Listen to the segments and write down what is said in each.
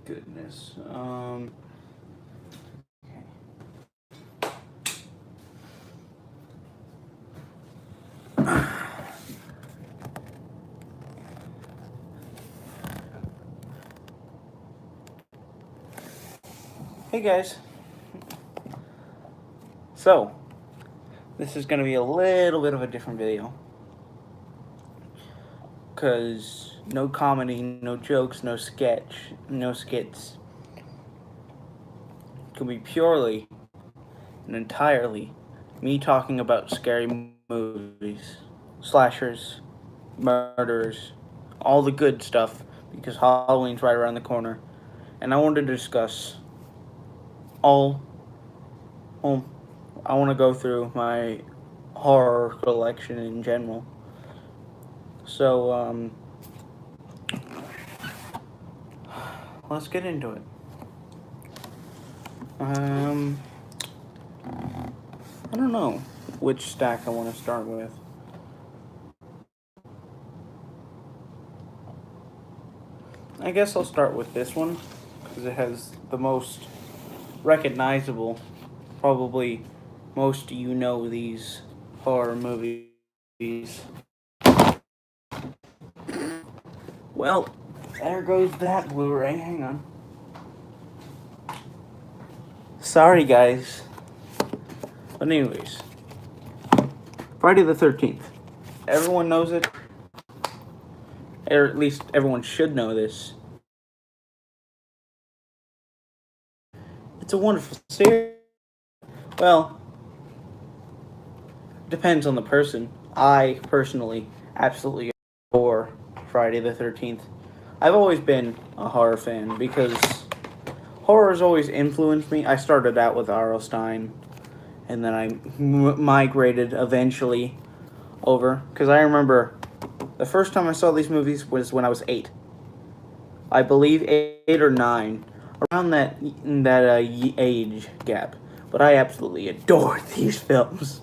goodness. Hey guys. So, this is going to be a little bit of a different video. Because no comedy, no jokes, no sketch, no skits. It can be purely and entirely me talking about scary movies, slashers, murderers, all the good stuff, because Halloween's right around the corner. And I wanted to discuss all. Well, I want to go through my horror collection in general. So, let's get into it. I don't know which stack I want to start with. I guess I'll start with this one, because it has the most recognizable, probably most you know these horror movies. Well, there goes that Blu-ray. Hang on. Sorry, guys. But anyways, Friday the 13th. Everyone knows it. Or at least everyone should know this. It's a wonderful series. Well, depends on the person. I personally absolutely adore Friday the 13th. I've always been a horror fan because horror has always influenced me. I started out with R.L. Stine, and then I migrated eventually over. Because I remember the first time I saw these movies was when I was 8. I believe 8 or 9, around that age gap. But I absolutely adored these films.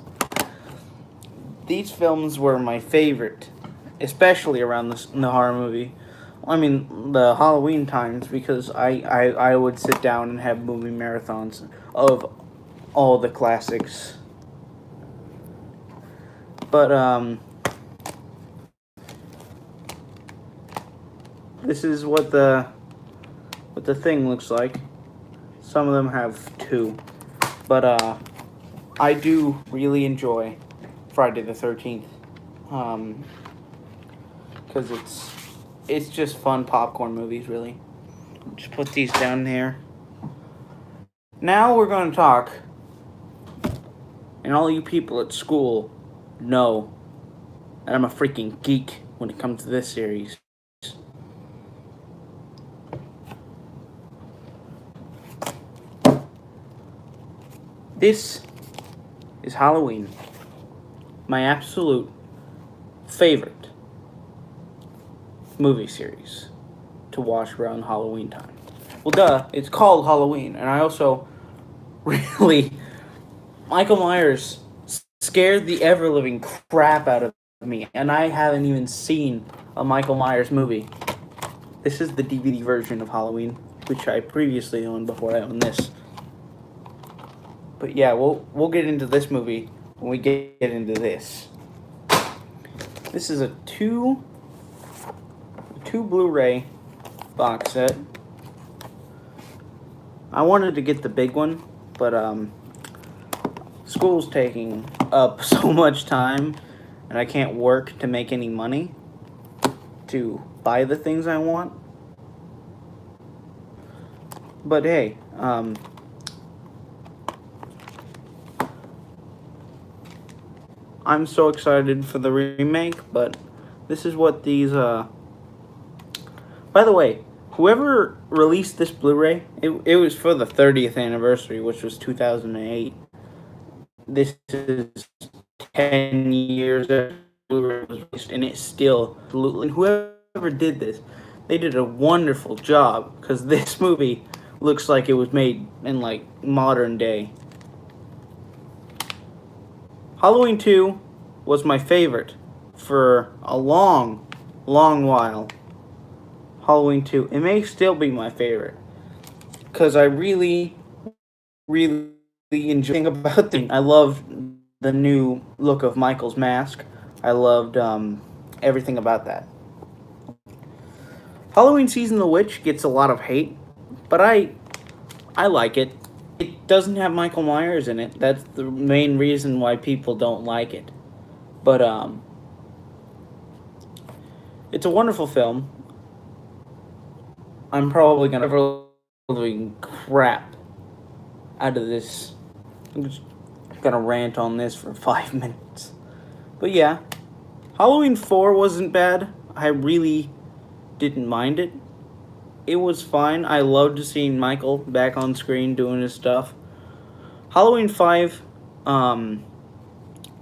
These films were my favorite, especially around the horror movie. I mean, the Halloween times, because I would sit down and have movie marathons of all the classics. But, this is what the thing looks like. Some of them have 2. But, I do really enjoy Friday the 13th. Because it's just fun popcorn movies, really. Just put these down there. Now we're going to talk, and all you people at school know that I'm a freaking geek when it comes to this series. This is Halloween. My absolute favorite movie series to watch around Halloween time. Well, duh, it's called Halloween, and I also really... Michael Myers scared the ever-living crap out of me, and I haven't even seen a Michael Myers movie. This is the DVD version of Halloween, which I previously owned before I owned this. But yeah, we'll get into this movie when we get into this. This is a two Blu-ray box set. I wanted to get the big one, but school's taking up so much time, and I can't work to make any money to buy the things I want. But hey, I'm so excited for the remake, but this is what these, by the way, whoever released this Blu-ray, it was for the 30th anniversary, which was 2008. This is 10 years after Blu-ray was released, and it's still, and whoever did this, they did a wonderful job, because this movie looks like it was made in, like, modern day. Halloween 2 was my favorite for a long, long while. Halloween 2. It may still be my favorite. because I really enjoyed about the. I loved the new look of Michael's mask. I loved everything about that. Halloween Season of the Witch gets a lot of hate, but I like it. It doesn't have Michael Myers in it. That's the main reason why people don't like it. But it's a wonderful film. I'm probably gonna doing crap out of this. I'm just gonna rant on this for 5 minutes. But yeah, Halloween 4 wasn't bad. I really didn't mind it. It was fine. I loved seeing Michael back on screen doing his stuff. Halloween 5, um,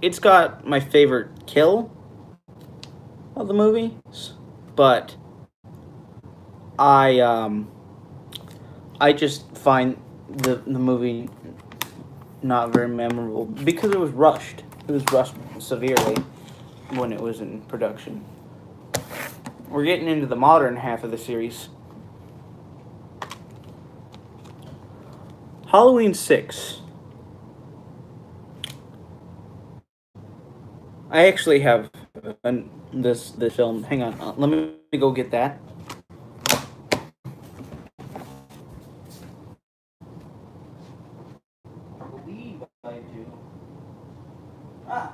it's got my favorite kill of the movie, but I I just find the movie not very memorable because it was rushed. It was rushed severely when it was in production. We're getting into the modern half of the series. Halloween 6. I actually have this film. Hang on, let me go get that. I believe I do. Ah.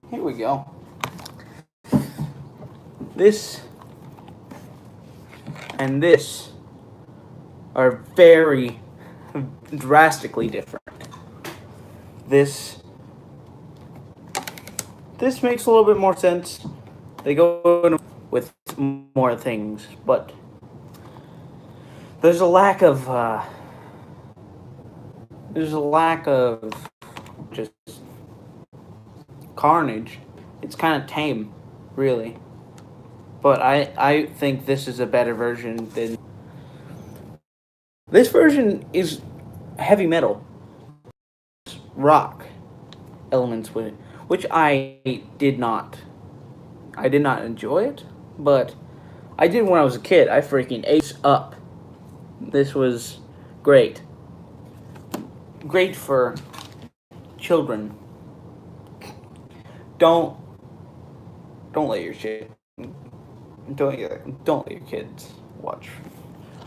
Here we go. This and this are very drastically different. This this makes a little bit more sense. They go in with more things, but there's a lack of just carnage. It's kind of tame, really. But I think this is a better version than this version is heavy metal, rock elements with it, which I did not enjoy it, but I did when I was a kid. I freaking ate up. This was great. Great for children. Don't don't let your shit don't let your kids watch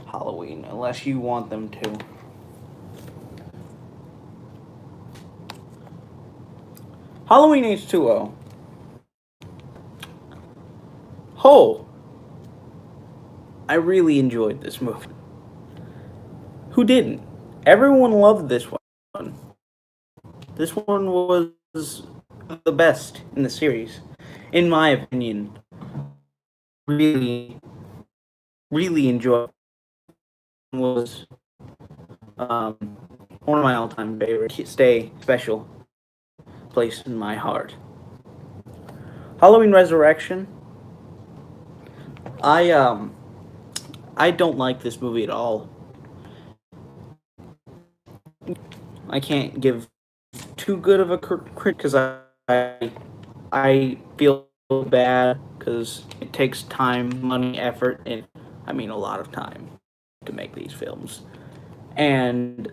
Halloween unless you want them to. Halloween H2O. Oh, I really enjoyed this movie. Who didn't? Everyone loved this one. This one was the best in the series, in my opinion. Really, really enjoyed. Was um, one of my all-time favorites. Stay special place in my heart. Halloween Resurrection. I I don't like this movie at all. I can't give too good of a critic because I feel bad because it takes time, money, effort, and I mean a lot of time to make these films. And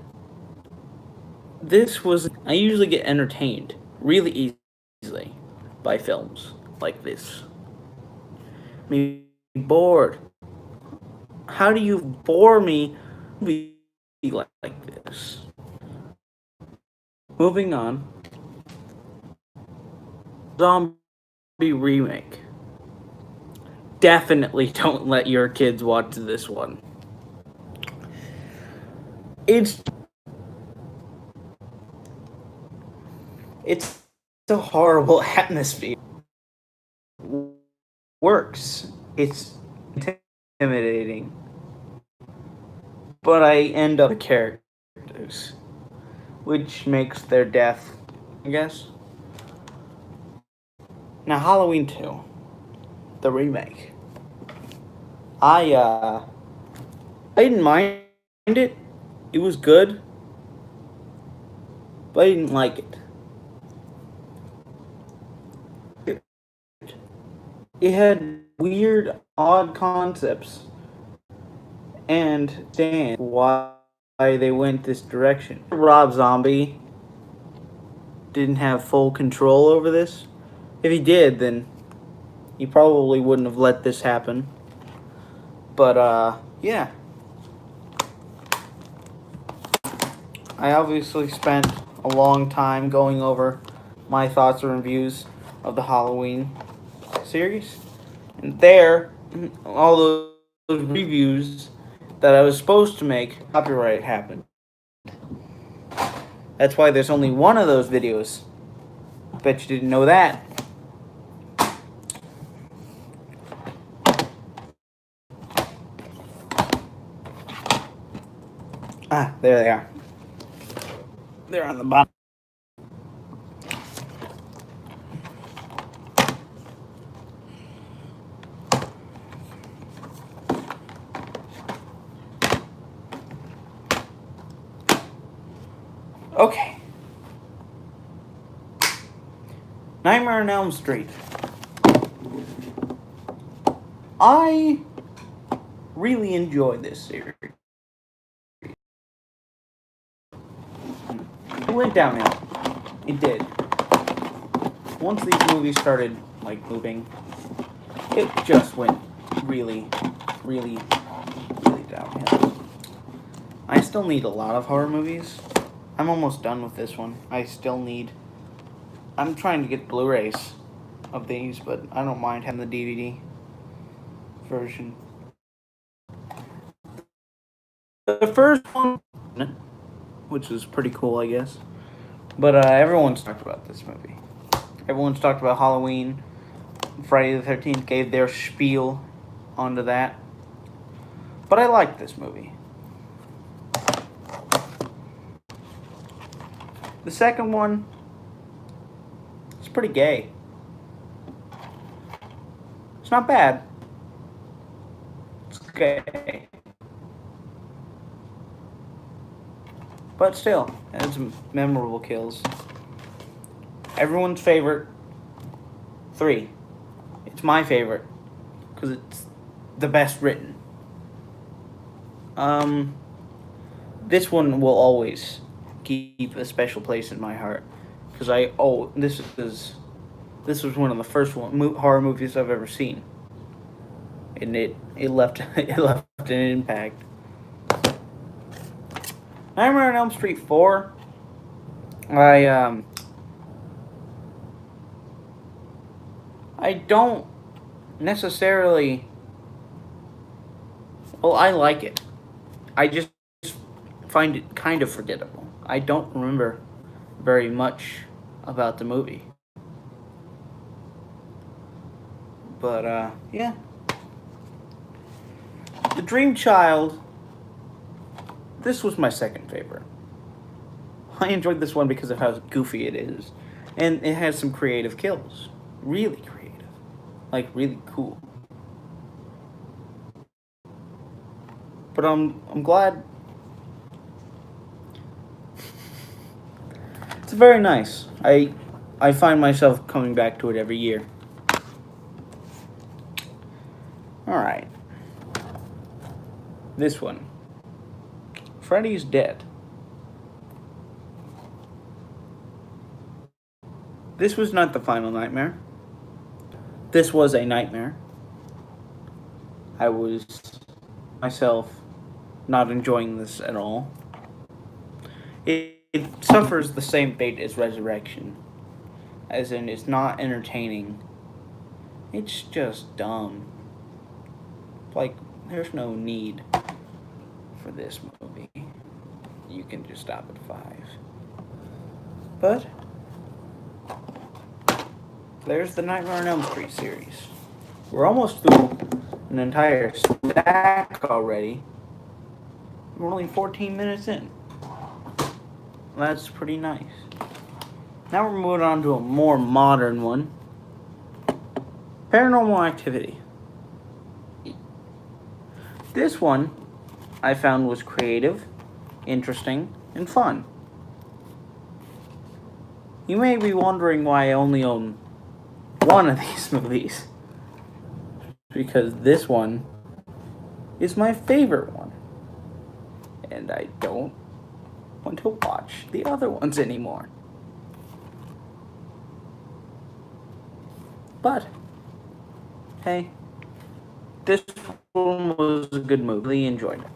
this was I usually get entertained really easily by films like this. I mean, bored. How do you bore me like this? Moving on. Zombie remake. Definitely don't let your kids watch this one. It's it's a horrible atmosphere. Works. It's intimidating. But I end up characters, which makes their death, I guess. Now Halloween 2, the remake. I I didn't mind it. It was good, but I didn't like it. it had weird, odd concepts and understand why they went this direction. Rob Zombie didn't have full control over this. If he did, then he probably wouldn't have let this happen. But yeah. I obviously spent a long time going over my thoughts and reviews of the Halloween series. And there, all those reviews that I was supposed to make, copyright happened. That's why there's only one of those videos. Bet you didn't know that. Ah, there they are. They're on the bottom. Okay. Nightmare on Elm Street. I really enjoyed this series. It went downhill. It did. Once these movies started, like, moving, it just went really, really, really downhill. I still need a lot of horror movies. I'm almost done with this one. I'm trying to get Blu-rays of these, but I don't mind having the DVD version. The first one, which was pretty cool, I guess. But everyone's talked about this movie. Everyone's talked about Halloween. Friday the 13th gave their spiel onto that. But I liked this movie. The second one is pretty gay. It's not bad. It's gay. But still, it had some memorable kills. Everyone's favorite, 3. It's my favorite, because it's the best written. This one will always keep a special place in my heart, because this was one of the first horror movies I've ever seen, and it left it left an impact. Nightmare on Elm Street 4. I don't necessarily. Well, I like it. I just find it kind of forgettable. I don't remember very much about the movie. But, yeah. The Dream Child. This was my second favorite. I enjoyed this one because of how goofy it is. And it has some creative kills. Really creative. Like, really cool. But I'm glad. It's very nice. I find myself coming back to it every year. Alright. This one. Freddy's Dead. This was not the final nightmare. This was a nightmare. I was myself not enjoying this at all. It suffers the same fate as Resurrection. As in, it's not entertaining. It's just dumb. Like, there's no need for this movie. You can just stop at 5. But there's the Nightmare on Elm Street series. We're almost through an entire stack already. We're only 14 minutes in. That's pretty nice. Now we're moving on to a more modern one. Paranormal Activity. This one I found was creative, interesting, and fun. You may be wondering why I only own one of these movies. because this one is my favorite one. And I don't want to watch the other ones anymore. But, hey, this one was a good movie. Really enjoyed it.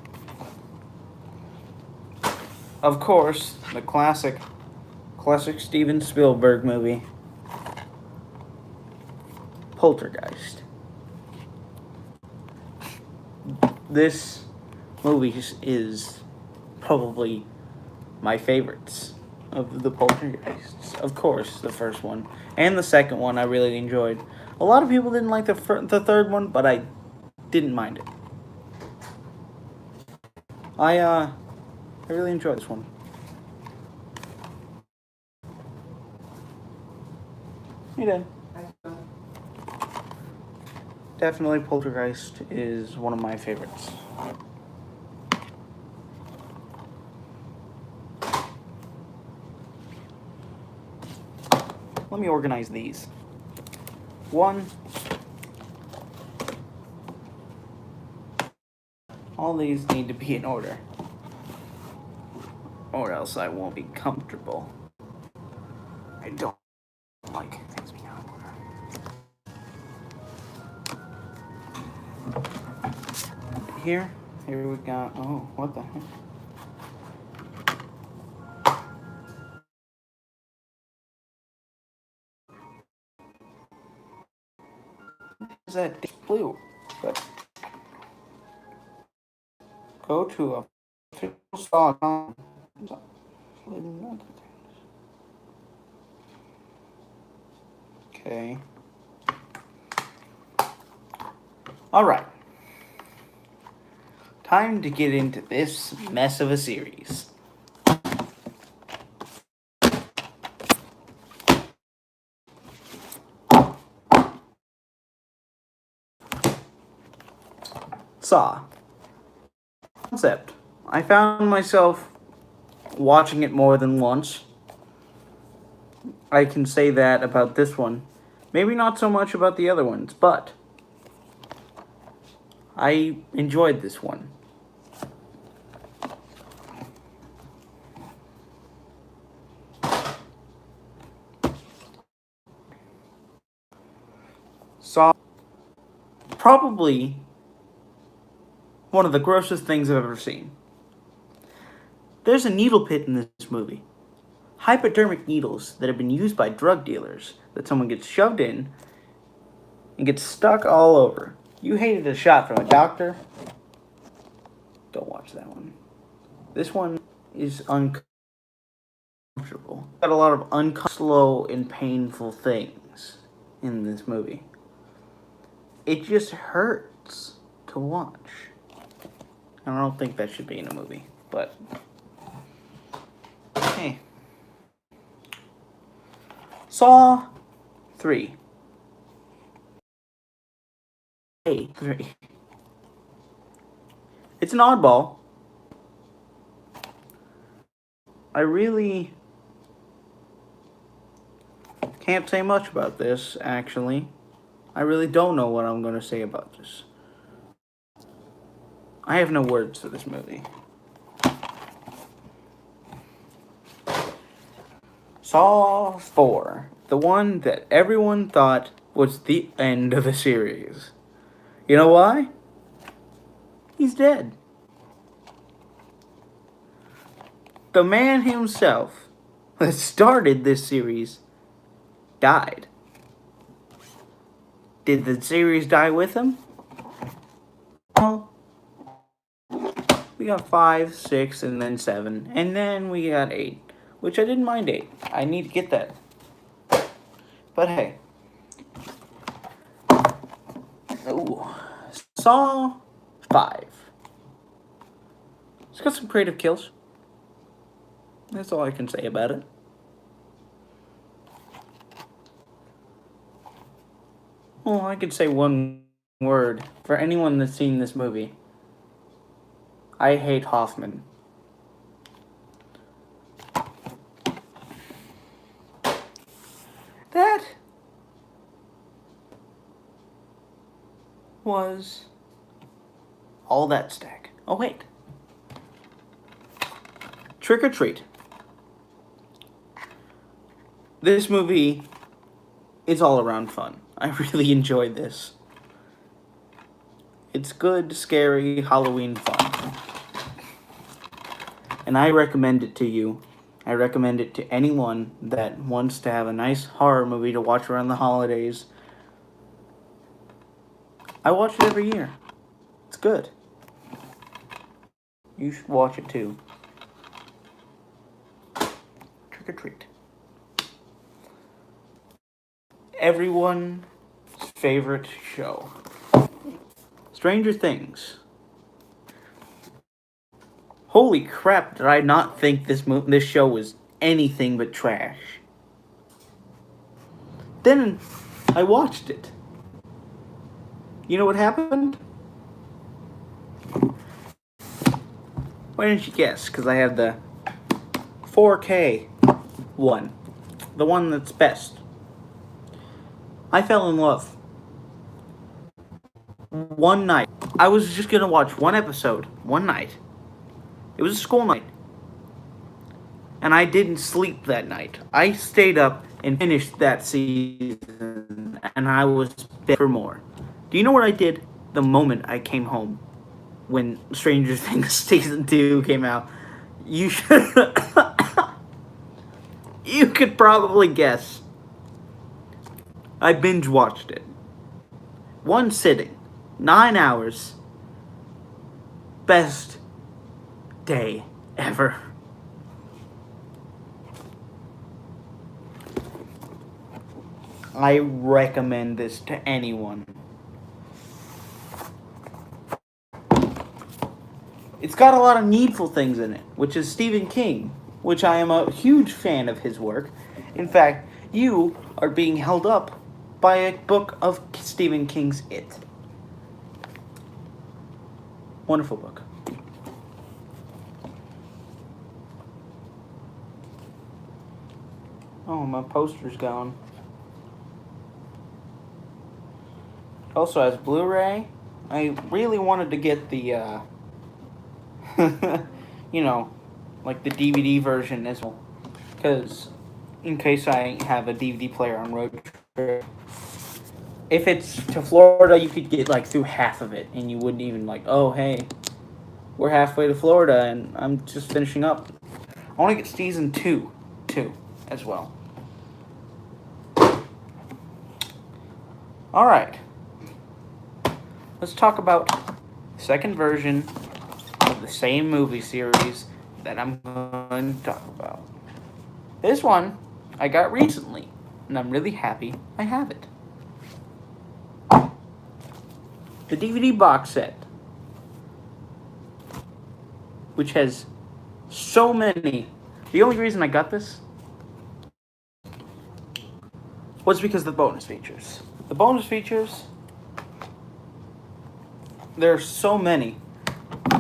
Of course, the classic Steven Spielberg movie, Poltergeist. This movie is probably my favorites of the Poltergeists. Of course, the first one and the second one I really enjoyed. A lot of people didn't like the third one, but I didn't mind it. I really enjoyed this one. You did. Definitely Poltergeist is one of my favorites. Let me organize these. One, all these need to be in order, or else I won't be comfortable. I don't like things being out of order. Here we got, oh, what the heck? Is that blue? But go to a official song. Okay. All right. Time to get into this mess of a series. Saw. Concept. I found myself watching it more than once. I can say that about this one. Maybe not so much about the other ones, but I enjoyed this one. Saw probably one of the grossest things I've ever seen. There's a needle pit in this movie. Hypodermic needles that have been used by drug dealers that someone gets shoved in and gets stuck all over. You hated a shot from a doctor? Don't watch that one. This one is uncomfortable. Got a lot of slow and painful things in this movie. It just hurts to watch. I don't think that should be in a movie, but hey. Saw 3. Hey, 3. It's an oddball. I really can't say much about this, actually. I really don't know what I'm going to say about this. I have no words for this movie. Saw 4. The one that everyone thought was the end of the series. You know why? He's dead. The man himself that started this series died. Did the series die with him? No. We got 5, 6, and then 7. And then we got 8. Which I didn't mind 8. I need to get that. But hey. Ooh. Saw 5. It's got some creative kills. That's all I can say about it. Well, I could say one word for anyone that's seen this movie. I hate Hoffman. That was All That Stack. Oh, wait. Trick or Treat. This movie is all around fun. I really enjoyed this. It's good, scary, Halloween fun. And I recommend it to you. I recommend it to anyone that wants to have a nice horror movie to watch around the holidays. I watch it every year. It's good. You should watch it too. Trick or Treat. Everyone's favorite show. Stranger Things. Holy crap, did I not think this show was anything but trash. Then I watched it. You know what happened? Why didn't you guess? Because I have the 4K one. The one that's best. I fell in love. One night. I was just going to watch one episode. One night. It was a school night. And I didn't sleep that night. I stayed up and finished that season. And I was begging for more. Do you know what I did the moment I came home? When Stranger Things Season 2 came out? You should... You could probably guess. I binge watched it. One sitting. 9 hours. Best day ever. I recommend this to anyone. It's got a lot of needful things in it, which is Stephen King, which I am a huge fan of his work. In fact, you are being held up by a book of Stephen King's It. Wonderful book. Oh, my poster's gone. It also has Blu-ray. I really wanted to get the, you know, like the DVD version as well. Because in case I have a DVD player on road trip. If it's to Florida, you could get like through half of it, and you wouldn't even like, oh hey, we're halfway to Florida, and I'm just finishing up. I want to get season 2 as well. All right, let's talk about the second version of the same movie series that I'm going to talk about. This one I got recently, and I'm really happy I have it. The DVD box set, which has so many. The only reason I got this was because of the bonus features. The bonus features, there's so many.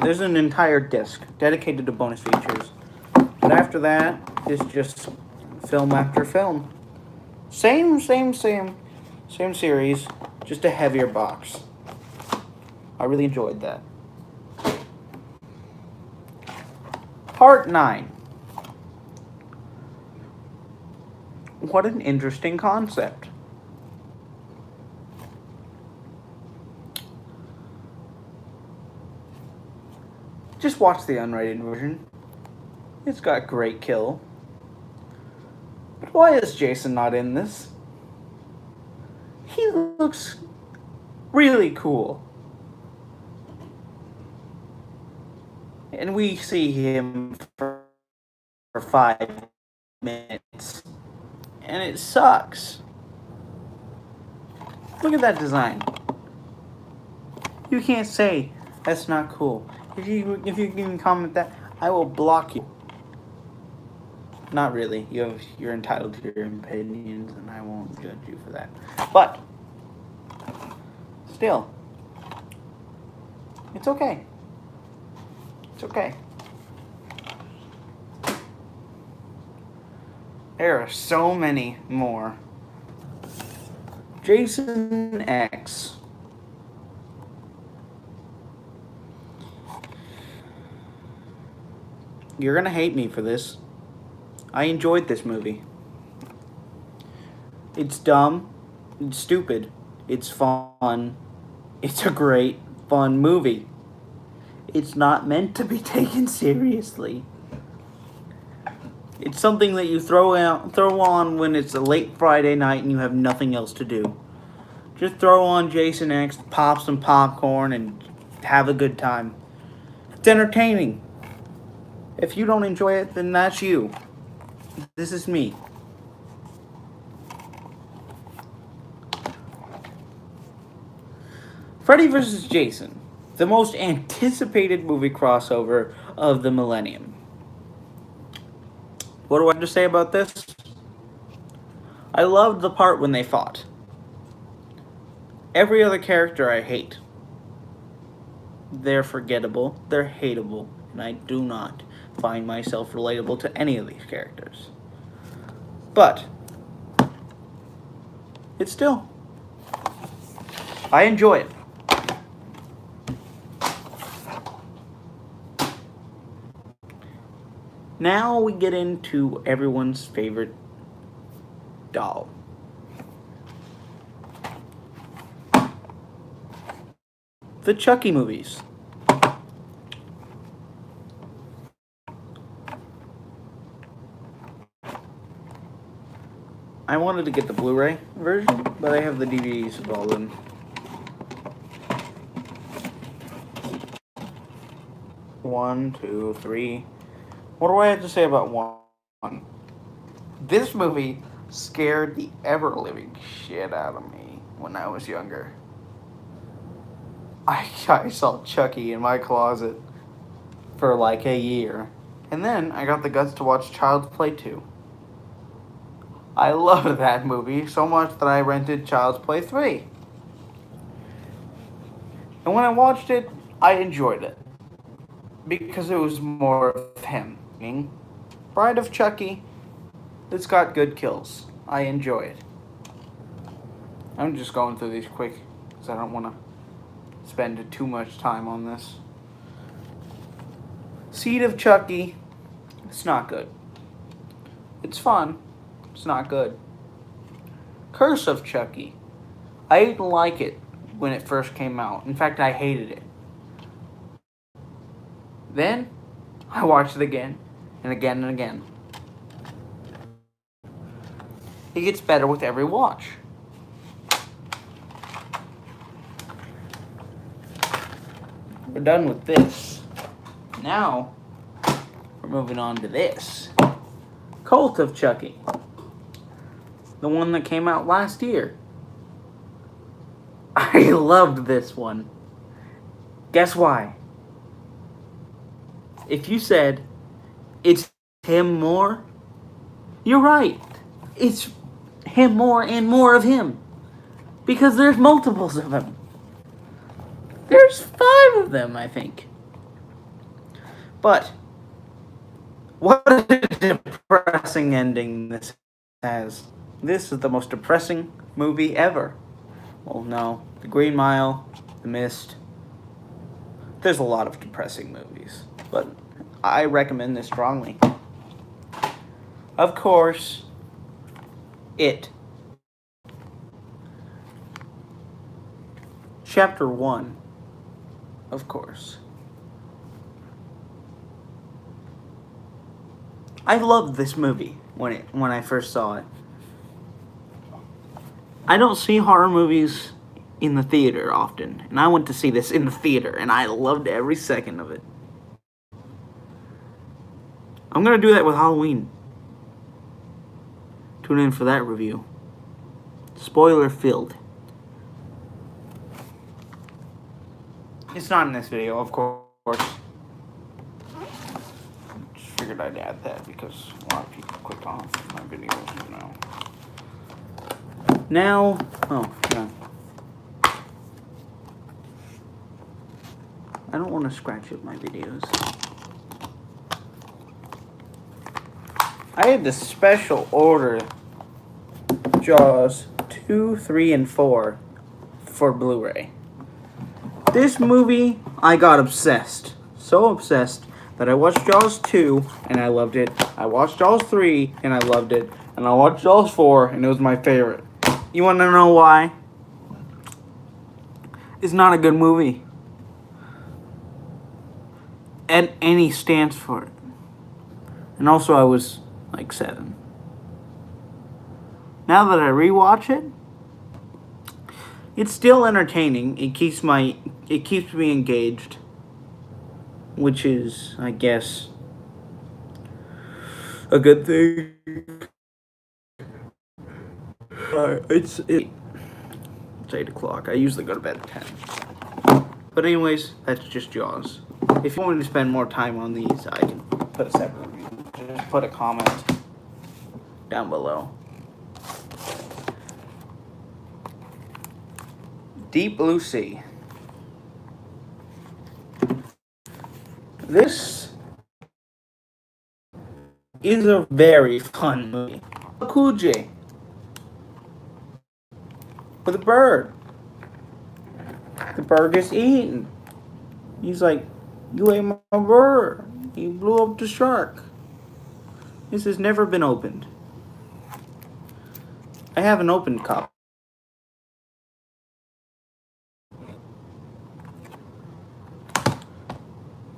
There's an entire disc dedicated to bonus features. But after that, it's just film after film. Same series, just a heavier box. I really enjoyed that. Part 9. What an interesting concept. Just watch the unrated version. It's got great kill. But why is Jason not in this? He looks really cool. And we see him for 5 minutes. And it sucks. Look at that design. You can't say that's not cool. If you can comment that, I will block you. Not really. You're entitled to your opinions, and I won't judge you for that. But still, it's okay. It's okay. There are so many more. Jason X. You're gonna hate me for this. I enjoyed this movie. It's dumb. It's stupid. It's fun. It's a great, fun movie. It's not meant to be taken seriously. It's something that you throw on when it's a late Friday night and you have nothing else to do. Just throw on Jason X, pop some popcorn, and have a good time. It's entertaining. If you don't enjoy it, then that's you. This is me. Freddy vs. Jason, the most anticipated movie crossover of the millennium. What do I have to say about this? I loved the part when they fought. Every other character I hate. They're forgettable, they're hateable, and I do not find myself relatable to any of these characters. But, it's still, I enjoy it. Now we get into everyone's favorite doll. The Chucky movies. I wanted to get the Blu-ray version, but I have the DVDs of all of them. One, two, three. What do I have to say about one? This movie scared the ever-living shit out of me when I was younger. I saw Chucky in my closet for like a year. And then I got the guts to watch Child's Play 2. I loved that movie so much that I rented Child's Play 3. And when I watched it, I enjoyed it. Because it was more of him. Bride of Chucky, it's got good kills. I enjoy it. I'm just going through these quick because I don't want to spend too much time on this. Seed of Chucky, it's not good. It's fun, it's not good. Curse of Chucky, I didn't like it when it first came out. In fact, I hated it. Then, I watched it again, and again, and again. It gets better with every watch. We're done with this. Now, we're moving on to this. Cult of Chucky. The one that came out last year. I loved this one. Guess why? If you said, it's him more, you're right. It's him more and more of him. Because there's multiples of him. There's 5 of them, I think. But, what a depressing ending this has. This is the most depressing movie ever. Well, no. The Green Mile, The Mist. There's a lot of depressing movies. But I recommend this strongly. Of course, It. Chapter 1. Of course. I loved this movie when I first saw it. I don't see horror movies in the theater often, and I went to see this in the theater, and I loved every second of it. I'm going to do that with Halloween. Tune in for that review. Spoiler filled. It's not in this video, of course. Just figured I'd add that because a lot of people click off my videos now. Now, no. I don't want to scratch up my videos. I had to special order Jaws 2, 3, and 4 for Blu-ray. This movie, I got obsessed. So obsessed that I watched Jaws 2 and I loved it. I watched Jaws 3 and I loved it. And I watched Jaws 4 and it was my favorite. You want to know why? It's not a good movie. At any stance for it. And also I was like 7. Now that I rewatch it, it's still entertaining. It keeps me engaged, which is, I guess, a good thing. It's 8 o'clock. I usually go to bed at 10. But anyways, that's just Jaws. If you want me to spend more time on these, I can put a separate review. Just put a comment down below. Deep Blue Sea. This is a very fun movie. Kuje with a bird. The bird gets eaten. He's like, "You ate my bird." He blew up the shark. This has never been opened. I have an open copy.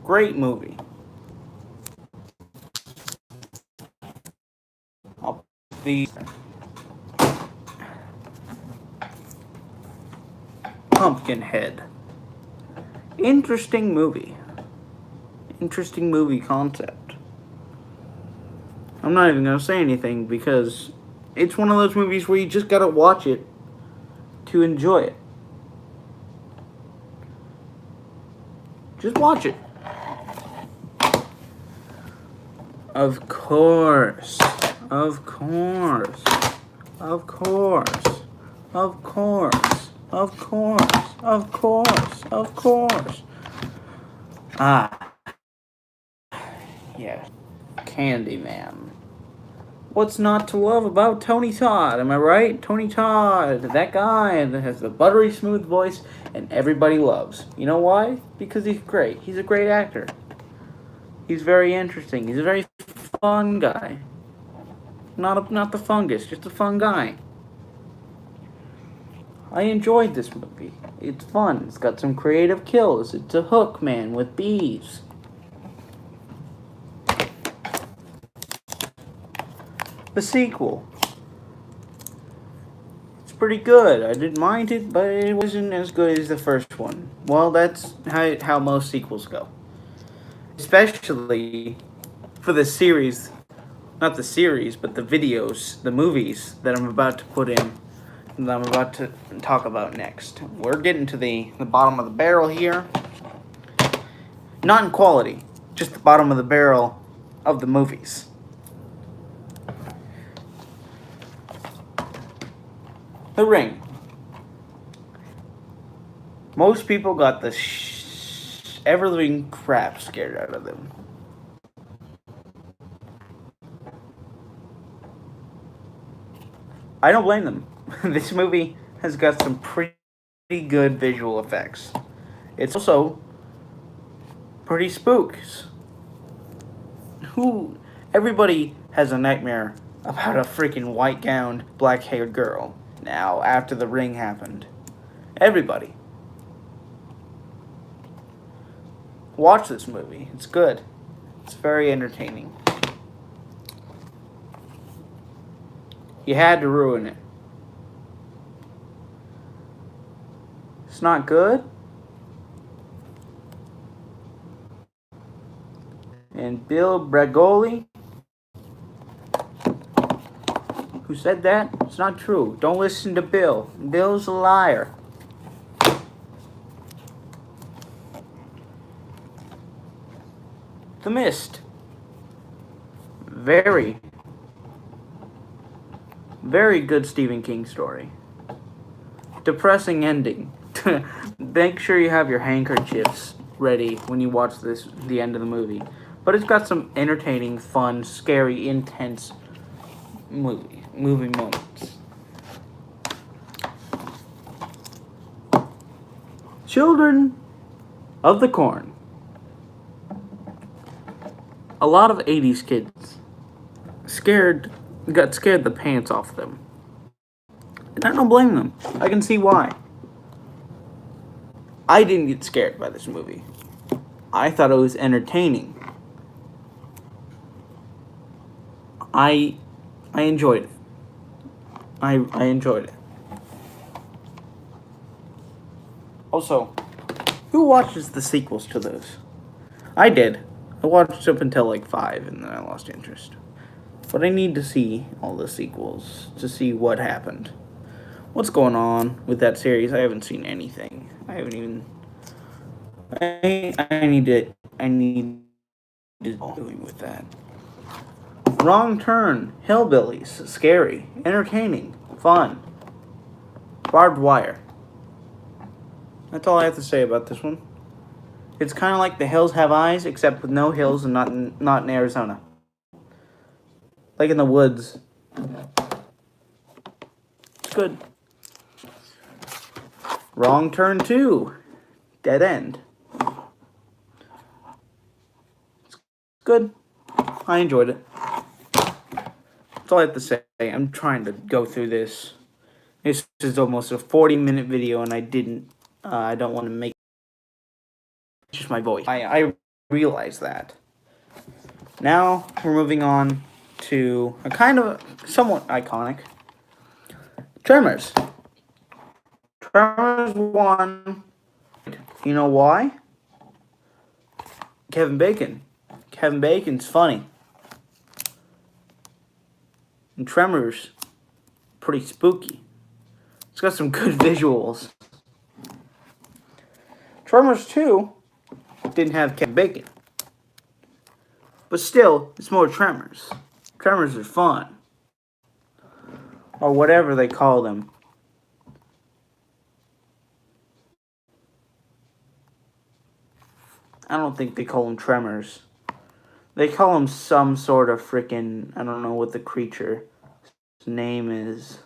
Great movie. The Pumpkinhead. Interesting movie. Interesting movie concept. I'm not even gonna say anything because it's one of those movies where you just gotta watch it to enjoy it. Just watch it. Of course. Of course. Of course. Of course. Of course. Of course. Of course. Ah. Yes. Candyman. What's not to love about Tony Todd? Am I right? Tony Todd, that guy that has the buttery smooth voice and everybody loves. You know why? Because he's great. He's a great actor. He's very interesting. He's a very fun guy. Not the fungus, just a fun guy. I enjoyed this movie. It's fun. It's got some creative kills. It's a hook man with bees. The sequel. It's pretty good. I didn't mind it, but it wasn't as good as the first one. Well, that's how most sequels go. Especially for the series, not the series, but the videos, the movies that I'm about to put in, that I'm about to talk about next. We're getting to the bottom of the barrel here. Not in quality, just the bottom of the barrel of the movies. The Ring. Most people got the ever-living crap scared out of them. I don't blame them. This movie has got some pretty good visual effects. It's also pretty spooks. Everybody has a nightmare about a freaking white-gowned, black-haired girl. Now, after The Ring happened. Everybody. Watch this movie. It's good. It's very entertaining. You had to ruin it. It's not good. And Bill Bragoli, who said that, it's not true. Don't listen to Bill. Bill's a liar. The Mist. Very good Stephen King story. Depressing ending. Make sure you have your handkerchiefs ready when you watch the end of the movie. But it's got some entertaining, fun, scary, intense movie moments. Children of the Corn. a lot of 80s kids got scared the pants off them. And I don't blame them. I can see why. I didn't get scared by this movie. I thought it was entertaining. I enjoyed it. I enjoyed it. Also, who watches the sequels to those? I did. I watched up until like 5 and then I lost interest. But I need to see all the sequels to see what happened. What's going on with that series? I haven't seen anything. I haven't even. I need to doing with that. Wrong Turn, Hillbillies, scary, entertaining, fun. Barbed Wire. That's all I have to say about this one. It's kind of like The Hills Have Eyes, except with no hills and not in Arizona. Like in the woods. It's good. Wrong Turn 2, Dead End. It's good. I enjoyed it. That's all I have to say. I'm trying to go through this. This is almost a 40-minute video, and I don't want to make just my voice. I realize that. Now we're moving on to a kind of somewhat iconic Tremors. Tremors 1. You know why? Kevin Bacon. Kevin Bacon's funny. And Tremors, pretty spooky. It's got some good visuals. Tremors 2 didn't have Kevin Bacon. But still, it's more Tremors. Tremors are fun. Or whatever they call them. I don't think they call them Tremors. They call them some sort of freaking... I don't know what the creature's name is.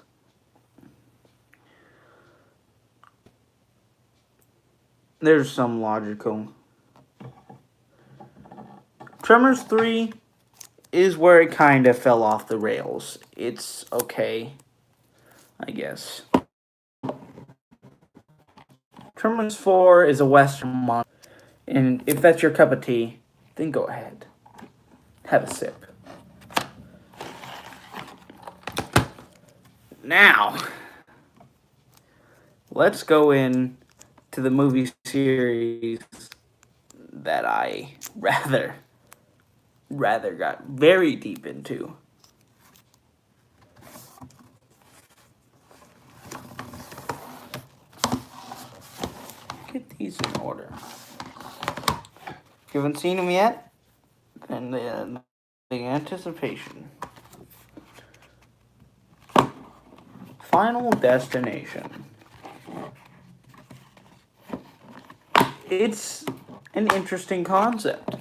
There's some logical... Tremors 3 is where it kind of fell off the rails. It's okay, I guess. Tremors 4 is a Western monster. And if that's your cup of tea, then go ahead. Have a sip. Now, let's go in to the movie series that I rather got very deep into. Get these in order. If you haven't seen them yet, then the anticipation. Final Destination. It's an interesting concept.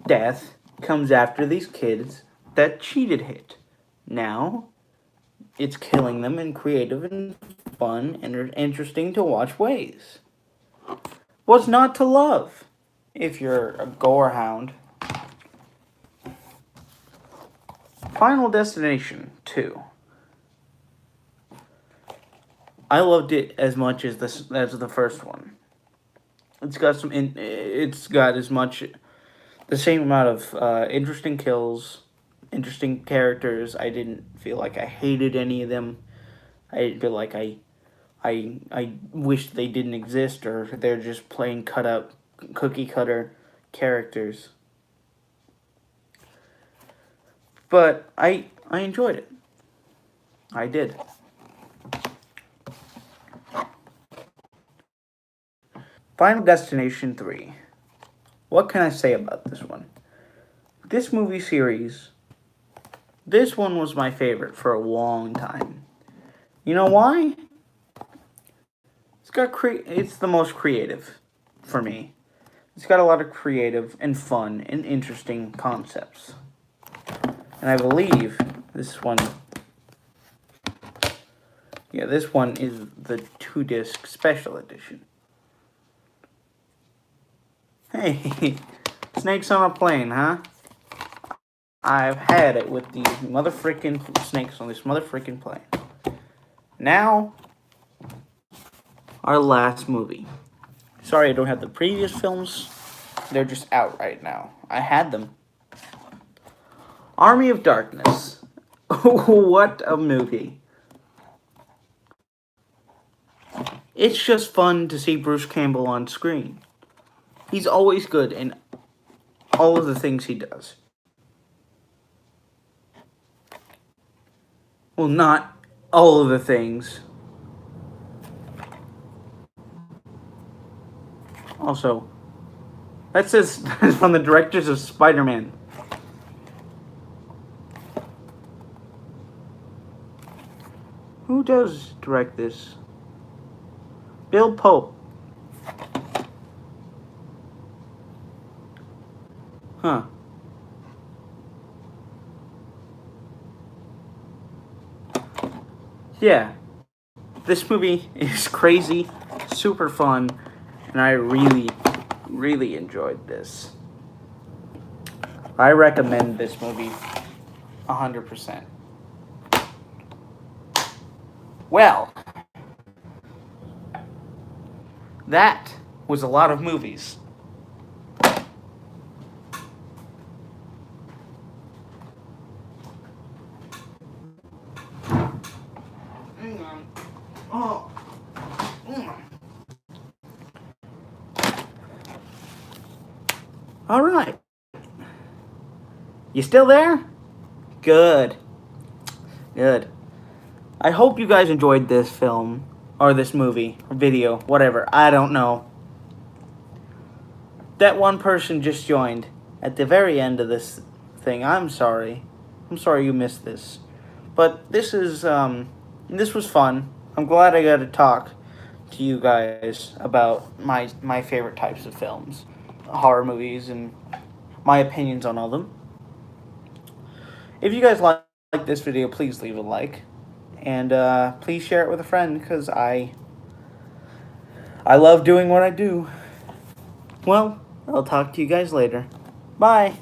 Death comes after these kids that cheated hit. Now, it's killing them in creative and fun and interesting to watch ways. What's not to love if you're a gorehound? Final Destination 2. I loved it as much as the first one. It's got as much the same amount of interesting kills, interesting characters. I didn't feel like I hated any of them. I didn't feel like I wish they didn't exist or they're just plain cookie cutter characters. But I enjoyed it. I did. Final Destination 3. What can I say about this one? This movie series, this one was my favorite for a long time. You know why? It's the most creative for me. It's got a lot of creative and fun and interesting concepts. And I believe this one is the 2-disc special edition. Hey, Snakes on a plane, huh? I've had it with these motherfrickin' snakes on this motherfrickin' plane. Now, our last movie. Sorry I don't have the previous films. They're just out right now. I had them. Army of Darkness. What a movie. It's just fun to see Bruce Campbell on screen. He's always good in all of the things he does. Well, not all of the things. Also, that says from the directors of Spider-Man. Who does direct this? Bill Pope. Huh. Yeah. This movie is crazy, super fun, and I really, really enjoyed this. I recommend this movie 100%. Well, that was a lot of movies. Hang on. Oh. All right. You still there? Good. Good. I hope you guys enjoyed this film, or this movie, or video, whatever. I don't know. That one person just joined at the very end of this thing. I'm sorry. I'm sorry you missed this. But this was fun. I'm glad I got to talk to you guys about my favorite types of films, horror movies, and my opinions on all of them. If you guys like this video, please leave a like. And please share it with a friend, because I love doing what I do. Well, I'll talk to you guys later. Bye.